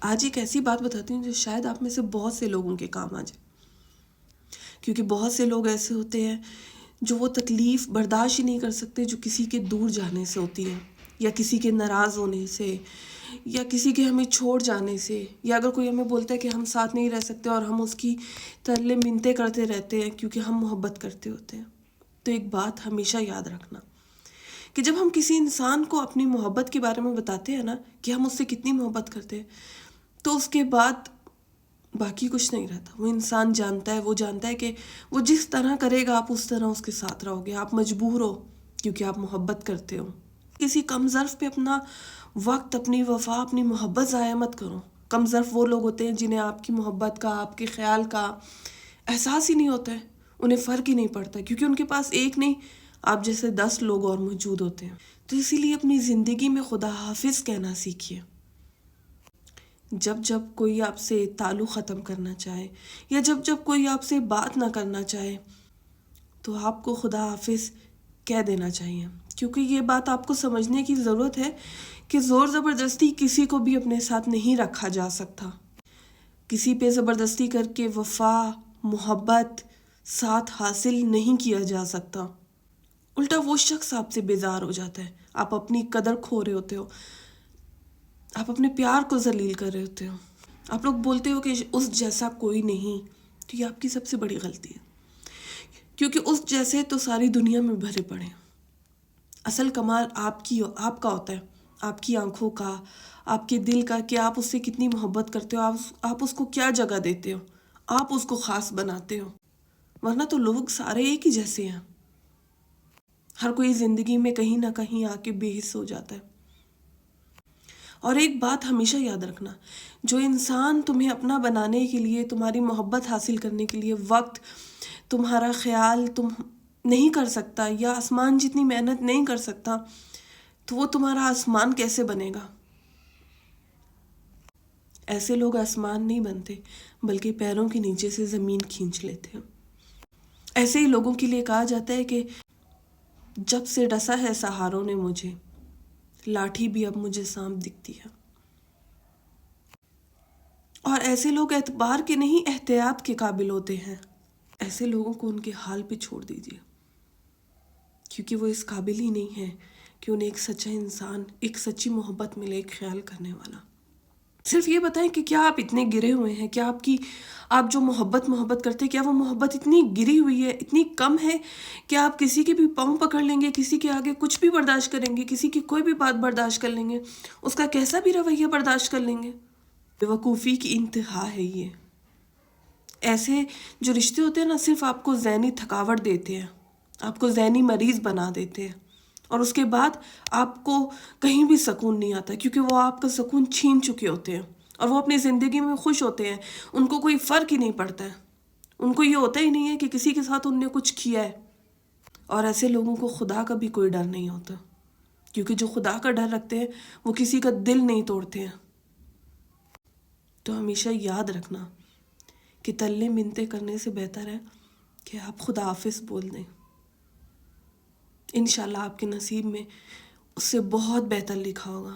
آج ایک ایسی بات بتاتی ہوں جو شاید آپ میں سے بہت سے لوگوں کے کام آ جائے، کیونکہ بہت سے لوگ ایسے ہوتے ہیں جو وہ تکلیف برداشت ہی نہیں کر سکتے جو کسی کے دور جانے سے ہوتی ہے، یا کسی کے ناراض ہونے سے، یا کسی کے ہمیں چھوڑ جانے سے، یا اگر کوئی ہمیں بولتا ہے کہ ہم ساتھ نہیں رہ سکتے اور ہم اس کی ترلے منتیں کرتے رہتے ہیں کیونکہ ہم محبت کرتے ہوتے ہیں۔ تو ایک بات ہمیشہ یاد رکھنا کہ جب ہم کسی انسان کو اپنی محبت کے بارے میں بتاتے ہیں نا کہ ہم اس سے کتنی محبت کرتے ہیں، تو اس کے بعد باقی کچھ نہیں رہتا۔ وہ انسان جانتا ہے، وہ جانتا ہے کہ وہ جس طرح کرے گا آپ اس طرح اس کے ساتھ رہو گے، آپ مجبور ہو کیونکہ آپ محبت کرتے ہو۔ کسی کم ظرف پہ اپنا وقت، اپنی وفا، اپنی محبت ضائع مت کرو۔ کم ظرف وہ لوگ ہوتے ہیں جنہیں آپ کی محبت کا، آپ کے خیال کا احساس ہی نہیں ہوتا ہے، انہیں فرق ہی نہیں پڑتا کیونکہ ان کے پاس ایک نہیں، آپ جیسے 10 لوگ اور موجود ہوتے ہیں۔ تو اسی لیے اپنی زندگی میں خدا حافظ کہنا سیکھیے۔ جب جب کوئی آپ سے تعلق ختم کرنا چاہے یا جب جب کوئی آپ سے بات نہ کرنا چاہے تو آپ کو خدا حافظ کہہ دینا چاہیے، کیونکہ یہ بات آپ کو سمجھنے کی ضرورت ہے کہ زور زبردستی کسی کو بھی اپنے ساتھ نہیں رکھا جا سکتا۔ کسی پہ زبردستی کر کے وفا، محبت، ساتھ حاصل نہیں کیا جا سکتا۔ الٹا وہ شخص آپ سے بیزار ہو جاتا ہے، آپ اپنی قدر کھو رہے ہوتے ہو، آپ اپنے پیار کو ذلیل کر رہے ہوتے ہو، آپ لوگ بولتے ہو کہ اس جیسا کوئی نہیں، تو یہ آپ کی سب سے بڑی غلطی ہے، کیونکہ اس جیسے تو ساری دنیا میں بھرے پڑے۔ اصل کمال آپ کا ہوتا ہے، آپ کی آنکھوں کا، آپ کے دل کا، کہ آپ اس سے کتنی محبت کرتے ہو، آپ اس کو کیا جگہ دیتے ہو، آپ اس کو خاص بناتے ہو۔ ورنہ تو لوگ سارے ایک ہی جیسے ہیں، ہر کوئی زندگی میں کہیں نہ کہیں آ کے بے حس ہو جاتا ہے۔ اور ایک بات ہمیشہ یاد رکھنا، جو انسان تمہیں اپنا بنانے کے لیے، تمہاری محبت حاصل کرنے کے لیے وقت، تمہارا خیال تم نہیں کر سکتا یا آسمان جتنی محنت نہیں کر سکتا، تو وہ تمہارا آسمان کیسے بنے گا؟ ایسے لوگ آسمان نہیں بنتے بلکہ پیروں کے نیچے سے زمین کھینچ لیتے ہیں۔ ایسے ہی لوگوں کے لیے کہا جاتا ہے کہ جب سے ڈسا ہے سہاروں نے مجھے، لاٹھی بھی اب مجھے سانپ دکھتی ہے۔ اور ایسے لوگ اعتبار کے نہیں، احتیاط کے قابل ہوتے ہیں۔ ایسے لوگوں کو ان کے حال پہ چھوڑ دیجیے، کیونکہ وہ اس قابل ہی نہیں ہے کہ انہیں ایک سچا انسان، ایک سچی محبت ملے، ایک خیال کرنے والا۔ صرف یہ بتائیں کہ کیا آپ اتنے گرے ہوئے ہیں؟ کیا آپ جو محبت کرتے ہیں، کیا وہ محبت اتنی گری ہوئی ہے، اتنی کم ہے کہ آپ کسی کے بھی پاؤں پکڑ لیں گے، کسی کے آگے کچھ بھی برداشت کریں گے، کسی کی کوئی بھی بات برداشت کر لیں گے، اس کا کیسا بھی رویہ برداشت کر لیں گے؟ بیوقوفی کی انتہا ہے یہ۔ ایسے جو رشتے ہوتے ہیں نا، صرف آپ کو ذہنی تھکاوٹ دیتے ہیں، آپ کو ذہنی مریض بنا دیتے ہیں، اور اس کے بعد آپ کو کہیں بھی سکون نہیں آتا، کیونکہ وہ آپ کا سکون چھین چکے ہوتے ہیں اور وہ اپنی زندگی میں خوش ہوتے ہیں، ان کو کوئی فرق ہی نہیں پڑتا ہے، ان کو یہ ہوتا ہی نہیں ہے کہ کسی کے ساتھ ان نے کچھ کیا ہے۔ اور ایسے لوگوں کو خدا کا بھی کوئی ڈر نہیں ہوتا، کیونکہ جو خدا کا ڈر رکھتے ہیں وہ کسی کا دل نہیں توڑتے ہیں۔ تو ہمیشہ یاد رکھنا کہ تلے منتیں کرنے سے بہتر ہے کہ آپ خدا حافظ بول دیں۔ انشاءاللہ آپ کے نصیب میں اس سے بہت بہتر لکھا ہوگا۔